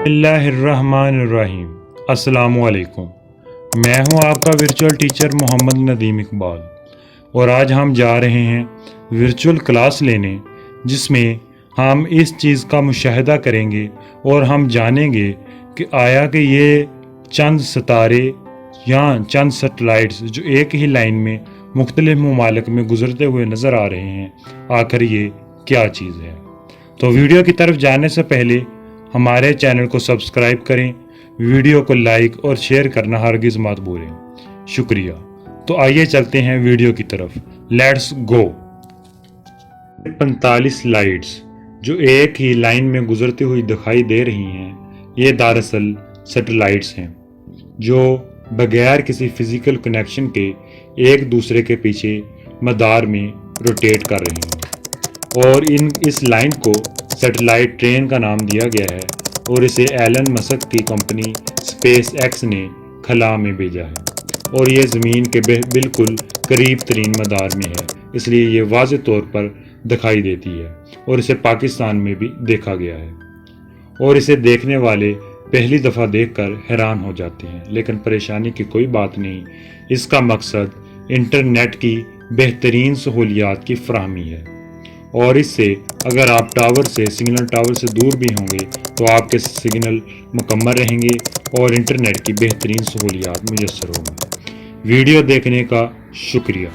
اللہ الرحمن الرحیم۔ السلام علیکم، میں ہوں آپ کا ورچوئل ٹیچر محمد ندیم اقبال، اور آج ہم جا رہے ہیں ورچوئل کلاس لینے، جس میں ہم اس چیز کا مشاہدہ کریں گے اور ہم جانیں گے کہ آیا کہ یہ چند ستارے یا چند سیٹلائٹس جو ایک ہی لائن میں مختلف ممالک میں گزرتے ہوئے نظر آ رہے ہیں، آخر یہ کیا چیز ہے۔ تو ویڈیو کی طرف جانے سے پہلے ہمارے چینل کو سبسکرائب کریں، ویڈیو کو لائک اور شیئر کرنا ہرگز مت بھولیں۔ شکریہ۔ تو آئیے چلتے ہیں ویڈیو کی طرف، لیٹس گو۔ 45 لائٹس جو ایک ہی لائن میں گزرتی ہوئی دکھائی دے رہی ہیں، یہ دراصل سیٹلائٹس ہیں جو بغیر کسی فزیکل کنیکشن کے ایک دوسرے کے پیچھے مدار میں روٹیٹ کر رہے ہیں، اور اس لائن کو سیٹلائٹ ٹرین کا نام دیا گیا ہے، اور اسے ایلن مسک کی کمپنی اسپیس ایکس نے خلا میں بھیجا ہے، اور یہ زمین کے بالکل قریب ترین مدار میں ہے، اس لیے یہ واضح طور پر دکھائی دیتی ہے، اور اسے پاکستان میں بھی دیکھا گیا ہے، اور اسے دیکھنے والے پہلی دفعہ دیکھ کر حیران ہو جاتے ہیں۔ لیکن پریشانی کی کوئی بات نہیں، اس کا مقصد انٹرنیٹ کی بہترین سہولیات کی فراہمی ہے، اور اس سے اگر آپ سگنل ٹاور سے دور بھی ہوں گے تو آپ کے سگنل مکمل رہیں گے اور انٹرنیٹ کی بہترین سہولیات میسر ہوں گی۔ ویڈیو دیکھنے کا شکریہ۔